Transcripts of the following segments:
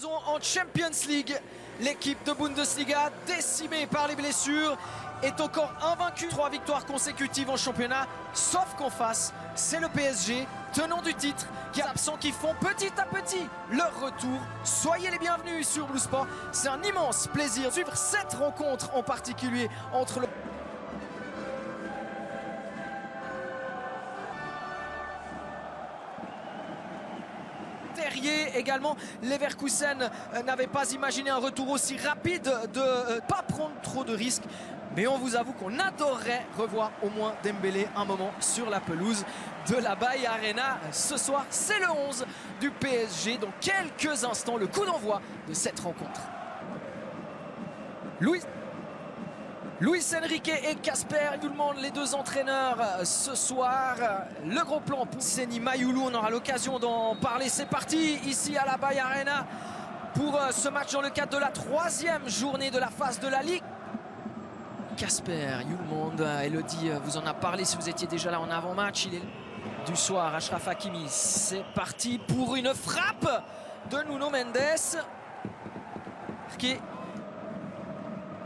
saison en Champions League. L'équipe de Bundesliga, décimée par les blessures, est encore invaincue. 3 victoires consécutives en championnat, sauf qu'en face, c'est le PSG, tenant du titre, qui est absent, qui font petit à petit leur retour. Soyez les bienvenus sur Blue Sport. C'est un immense plaisir de suivre cette rencontre en particulier entre le... Également, Leverkusen n'avait pas imaginé un retour aussi rapide, de pas prendre trop de risques. Mais on vous avoue qu'on adorerait revoir au moins Dembélé un moment sur la pelouse de la Bay Arena. Ce soir, c'est le 11 du PSG. Dans quelques instants, le coup d'envoi de cette rencontre. Luis Enrique et Casper, tout le monde, les deux entraîneurs ce soir. Le gros plan pour Seny Mayulu, on aura l'occasion d'en parler. C'est parti ici à la Bay Arena pour ce match dans le cadre de la 3e journée de la phase de la Ligue. Casper, Yulmond, Elodie vous en a parlé si vous étiez déjà là en avant-match. Il est du soir, Achraf Hakimi. C'est parti pour une frappe de Nuno Mendes.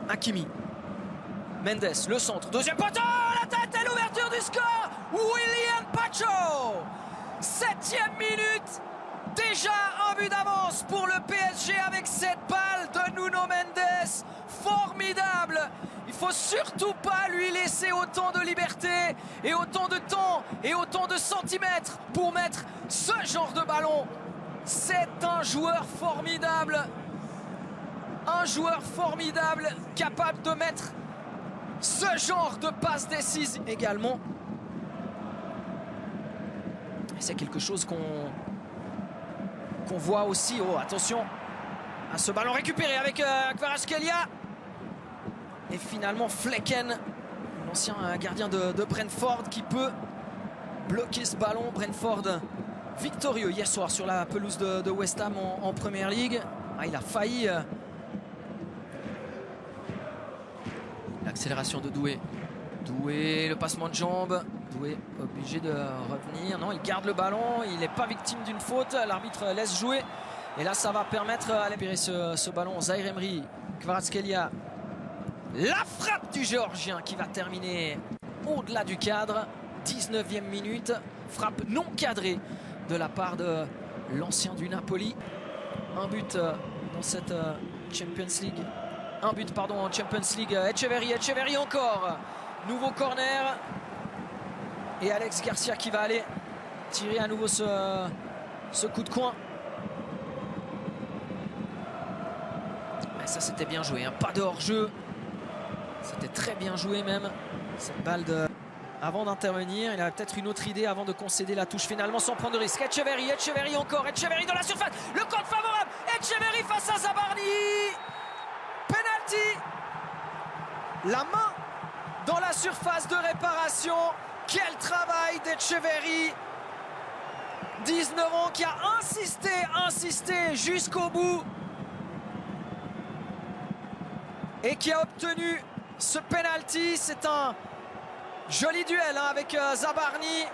Hakimi. Mendes, le centre, deuxième poteau, la tête et l'ouverture du score. William Pacho, 7e minute, déjà un but d'avance pour le PSG avec cette balle de Nuno Mendes, formidable. Il faut surtout pas lui laisser autant de liberté et autant de temps et autant de centimètres pour mettre ce genre de ballon. C'est un joueur formidable, capable de mettre ce genre de passe décisive également. C'est quelque chose qu'on voit aussi. Oh, attention à ce ballon récupéré avec Kvaratskhelia. Et finalement Flecken, l'ancien gardien de Brentford, qui peut bloquer ce ballon. Brentford victorieux hier soir sur la pelouse de West Ham en Premier League. Ah, il a failli... L'accélération de Doué. Doué, le passement de jambe. Doué obligé de revenir. Non, il garde le ballon. Il n'est pas victime d'une faute. L'arbitre laisse jouer. Et là, ça va permettre à libérer ce ballon. Zaïre Emery, Kvaratskhelia. La frappe du Géorgien qui va terminer au-delà du cadre. 19e minute. Frappe non cadrée de la part de l'ancien du Napoli. Un but dans cette Champions League. Un but, pardon, en Champions League. Etcheverry encore. Nouveau corner. Et Alex Garcia qui va aller tirer à nouveau ce coup de coin. Et ça, c'était bien joué, hein. Pas de hors-jeu. C'était très bien joué même. Cette balle de... Avant d'intervenir, il a peut-être une autre idée avant de concéder la touche finalement sans prendre de risque. Etcheverry encore. Etcheverry dans la surface. Le contre favorable. Etcheverry face à Zabarni. Penalty. La main dans la surface de réparation. Quel travail d'Etcheverry. 19 ans, qui a insisté jusqu'au bout. Et qui a obtenu ce penalty. C'est un joli duel, hein, avec Zabarni.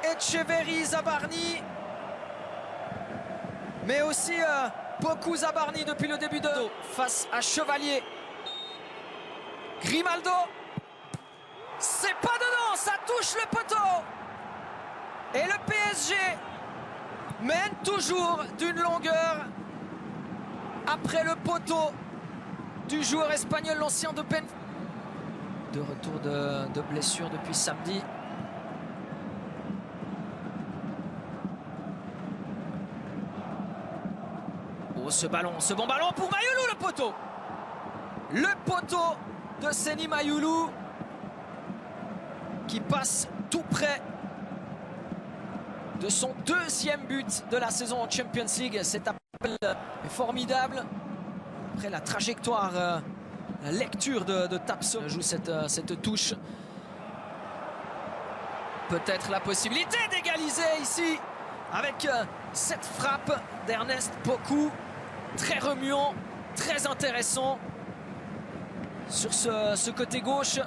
Etcheverry, Zabarni. Mais aussi... beaucoup Zabarni depuis le début de face à Chevalier. Grimaldo. C'est pas dedans, ça touche le poteau. Et le PSG mène toujours d'une longueur après le poteau du joueur espagnol, l'ancien de Benfica. De retour de blessure depuis samedi. Ce bon ballon pour Mayulu, le poteau. Le poteau de Seny Mayulu qui passe tout près de son 2e but de la saison en Champions League. Cet appel est formidable. Après la trajectoire, la lecture de Tapsoba joue cette touche. Peut-être la possibilité d'égaliser ici avec cette frappe d'Ernest Poku. Très remuant, très intéressant sur ce côté gauche.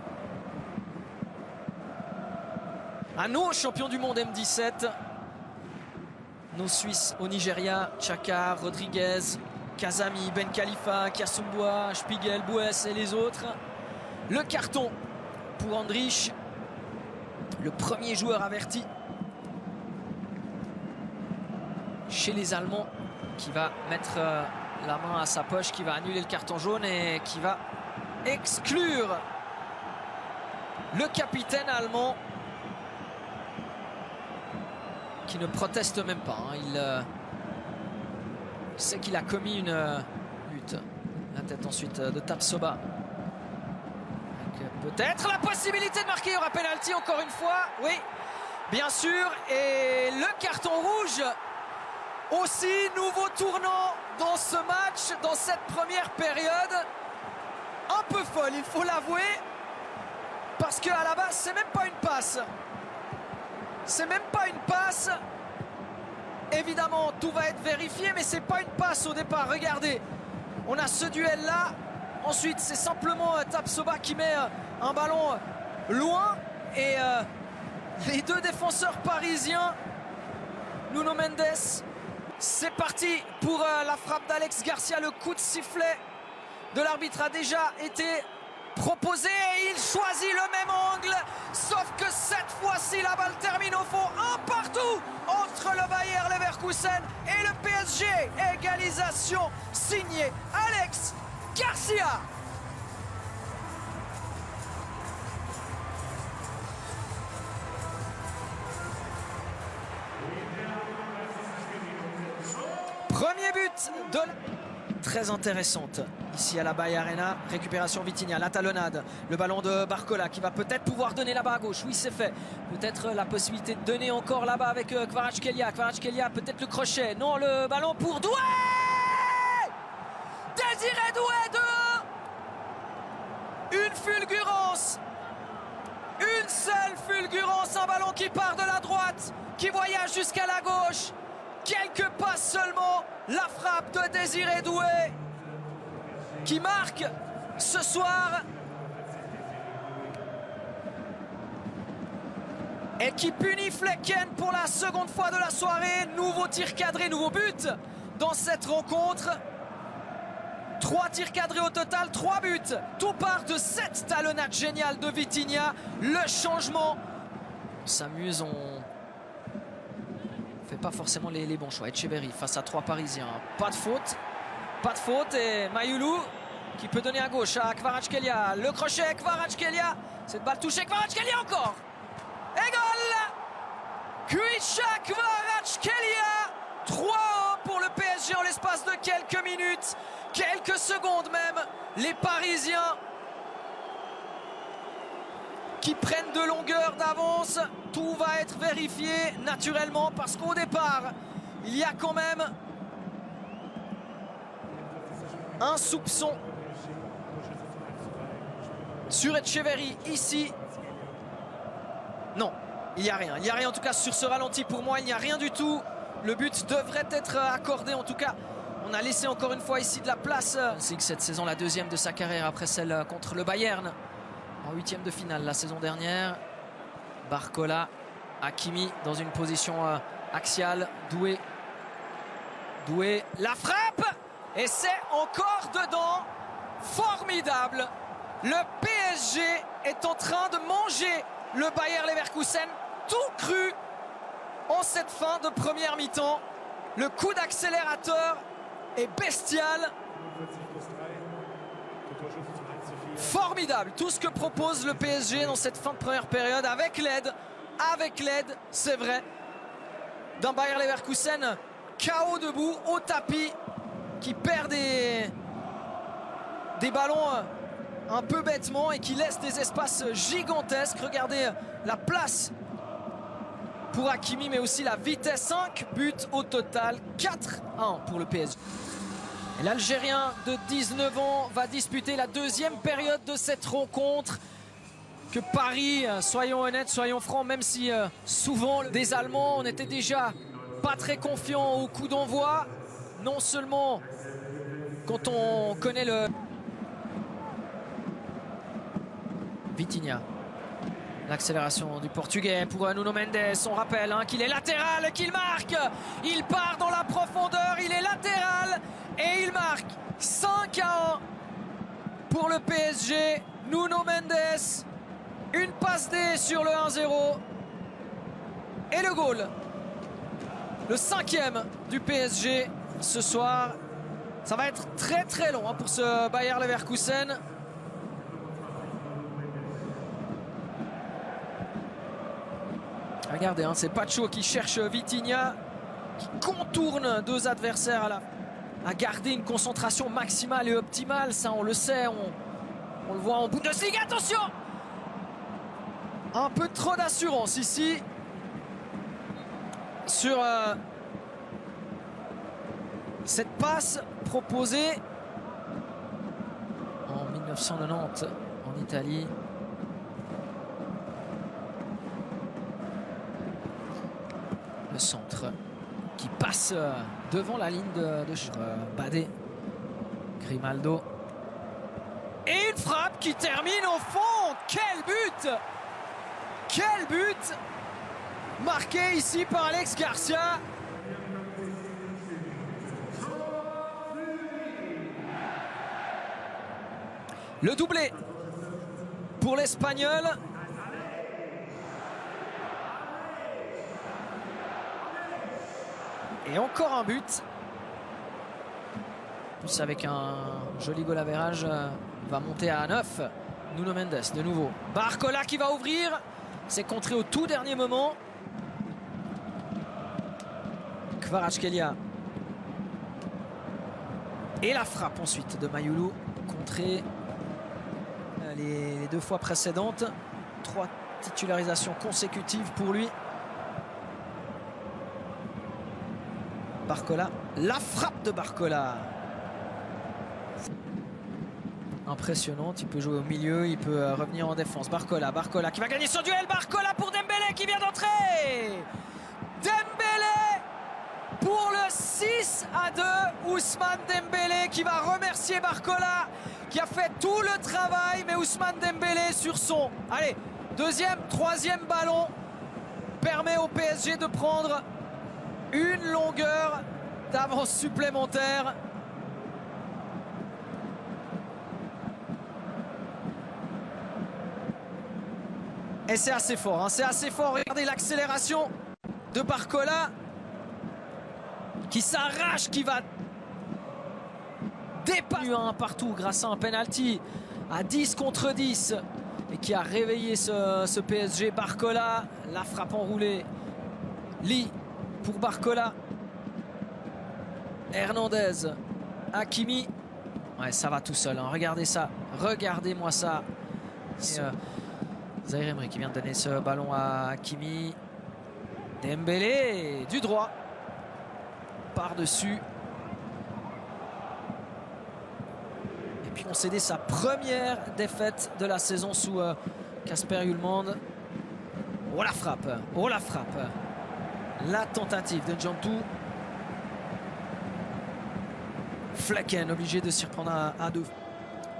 À nos champions du monde M17, nos Suisses au Nigeria, Chaka, Rodriguez, Kazami, Ben Khalifa, Kiasumboa, Spiegel, Bouès et les autres. Le carton pour Andrich, le premier joueur averti chez les Allemands, qui va mettre la main à sa poche, qui va annuler le carton jaune et qui va exclure le capitaine allemand, qui ne proteste même pas. Il sait qu'il a commis une lutte. La tête ensuite de Tapsoba. Peut-être la possibilité de marquer. Il y aura pénalty encore une fois. Oui, bien sûr. Et le carton rouge aussi. Nouveau tournant dans ce match, dans cette première période. Un peu folle, il faut l'avouer. Parce qu'à la base, c'est même pas une passe. C'est même pas une passe. Évidemment, tout va être vérifié, mais c'est pas une passe au départ. Regardez, on a ce duel-là. Ensuite, c'est simplement Tapsoba qui met un ballon loin. Et les deux défenseurs parisiens, Nuno Mendes. C'est parti pour la frappe d'Alex Garcia. Le coup de sifflet de l'arbitre a déjà été proposé et il choisit le même angle, sauf que cette fois-ci la balle termine au fond, un partout entre le Bayer Leverkusen et le PSG. Égalisation signée Alex Garcia. Premier but de... Très intéressante ici à la Bayer Arena. Récupération Vitinha, la talonnade, le ballon de Barcola qui va peut-être pouvoir donner là-bas à gauche. Oui, c'est fait. Peut-être la possibilité de donner encore là-bas avec Kvaratskhelia. Kvaratskhelia, peut-être le crochet. Non, le ballon pour Doué. Désiré Doué, 2-1. Une fulgurance. Une seule fulgurance. Un ballon qui part de la droite, qui voyage jusqu'à la gauche. Quelques passes seulement. La frappe de Désiré Doué qui marque ce soir et qui punit Flecken pour la seconde fois de la soirée. Nouveau tir cadré, nouveau but dans cette rencontre. 3 tirs cadrés au total, 3 buts. Tout part de cette talonnade géniale de Vitinha. Le changement. On s'amuse, on fait pas forcément les bons choix. Etcheverry face à 3 Parisiens. Pas de faute. Pas de faute. Et Mayoulou qui peut donner à gauche à Kvaratskhelia. Le crochet, Kvaratskhelia. Cette balle touchée, Kvaratskhelia encore. Et goal, Kvicha Kvaratskhelia. 3-1 pour le PSG en l'espace de quelques minutes. Quelques secondes même. Les Parisiens qui prennent de longueur d'avance. Tout va être vérifié naturellement parce qu'au départ, il y a quand même un soupçon sur Etcheverry ici. Non, il n'y a rien. Il n'y a rien en tout cas sur ce ralenti pour moi. Il n'y a rien du tout. Le but devrait être accordé en tout cas. On a laissé encore une fois ici de la place. C'est que cette saison, la deuxième de sa carrière après celle contre le Bayern. En 8e de finale la saison dernière. Barcola, Hakimi dans une position axiale. Doué, la frappe et c'est encore dedans. Formidable. Le PSG est en train de manger le Bayer Leverkusen tout cru en cette fin de première mi-temps. Le coup d'accélérateur est bestial. Formidable tout ce que propose le PSG dans cette fin de première période avec l'aide, c'est vrai, d'un Bayer Leverkusen KO debout au tapis qui perd des ballons un peu bêtement et qui laisse des espaces gigantesques. Regardez la place pour Hakimi mais aussi la vitesse. 5 buts au total, 4-1 pour le PSG. L'Algérien de 19 ans va disputer la deuxième période de cette rencontre. Que Paris, soyons honnêtes, soyons francs, même si souvent des Allemands, on était déjà pas très confiants au coup d'envoi. Non seulement quand on connaît le... Vitinha. L'accélération du Portugais pour Nuno Mendes. On rappelle qu'il est latéral, qu'il marque. Il part dans la profondeur, il est latéral et il marque. 5-1 pour le PSG. Nuno Mendes, une passe D sur le 1-0 et le goal. Le 5e du PSG ce soir. Ça va être très très long pour ce Bayer Leverkusen. Regardez, c'est Pacho qui cherche Vitinha, qui contourne deux adversaires à garder une concentration maximale et optimale. Ça, on le sait, on le voit en Bundesliga. Attention! Un peu trop d'assurance ici sur cette passe proposée en 1990 en Italie. Le centre qui passe devant la ligne de Badé. Grimaldo. Et une frappe qui termine au fond. Quel but! Quel but! Marqué ici par Alex Garcia. Le doublé pour l'Espagnol. Et encore un but. Plus avec un joli goal average, va monter à 9. Nuno Mendes de nouveau. Barcola qui va ouvrir. C'est contré au tout dernier moment. Kvaratskhelia. Et la frappe ensuite de Mayulu. Contré les deux fois précédentes. 3 titularisations consécutives pour lui. Barcola. La frappe de Barcola. Impressionnante, il peut jouer au milieu, il peut revenir en défense. Barcola qui va gagner son duel. Barcola pour Dembélé qui vient d'entrer. Dembélé pour le 6-2. Ousmane Dembélé qui va remercier Barcola qui a fait tout le travail. Mais Ousmane Dembélé sur son deuxième, troisième ballon permet au PSG de prendre une longueur d'avance supplémentaire. Et c'est assez fort, c'est assez fort. Regardez l'accélération de Barcola qui s'arrache, qui va dépasser un partout grâce à un penalty à 10 contre 10 et qui a réveillé ce PSG. Barcola, la frappe enroulée. Lee pour Barcola. Hernandez. Hakimi. Ouais, ça va tout seul. Regardez ça. Regardez-moi ça. Zaïre Emery qui vient de donner ce ballon à Hakimi. Dembélé du droit. Par-dessus. Et puis on cédait sa première défaite de la saison sous Kasper Hjulmand. Oh la frappe. Oh la frappe. La tentative de Ntjantou. Flecken obligé de s'y reprendre à 2.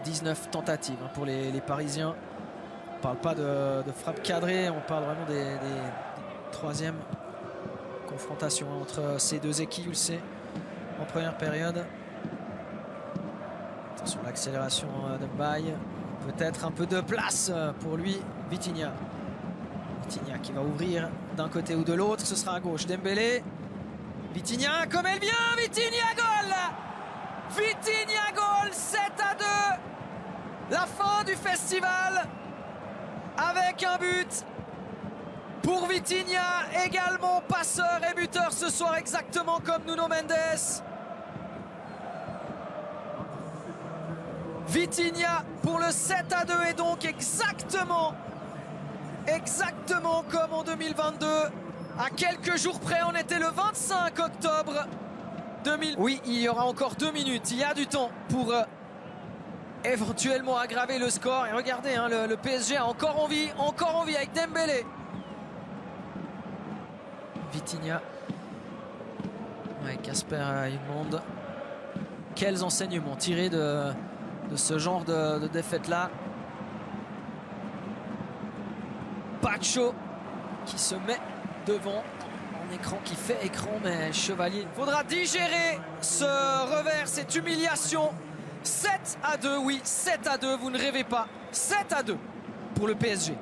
19 tentatives pour les Parisiens. On ne parle pas de frappe cadrée, on parle vraiment des troisièmes confrontations entre ces deux équipes, Ulcé, en première période. Attention, l'accélération de Mbaye. Peut-être un peu de place pour lui. Vitinha. Vitinha qui va ouvrir d'un côté ou de l'autre. Ce sera à gauche. Dembélé. Vitinha comme elle vient. Vitinha goal. Vitinha goal. 7-2. La fin du festival. Avec un but pour Vitinha, également passeur et buteur ce soir, exactement comme Nuno Mendes. Vitinha pour le 7-2 et donc exactement comme en 2022. À quelques jours près, on était le 25 octobre 2000. Oui, il y aura encore 2 minutes, il y a du temps pour éventuellement aggraver le score. Et regardez, le PSG a encore envie avec Dembélé. Vitinha. Ouais, Kasper Hjulmand. Quels enseignements tirés de ce genre de défaite-là. Pacho qui se met devant en écran, qui fait écran, mais Chevalier. Faudra digérer ce revers, cette humiliation 7-2, oui, 7-2, vous ne rêvez pas. 7-2 pour le PSG.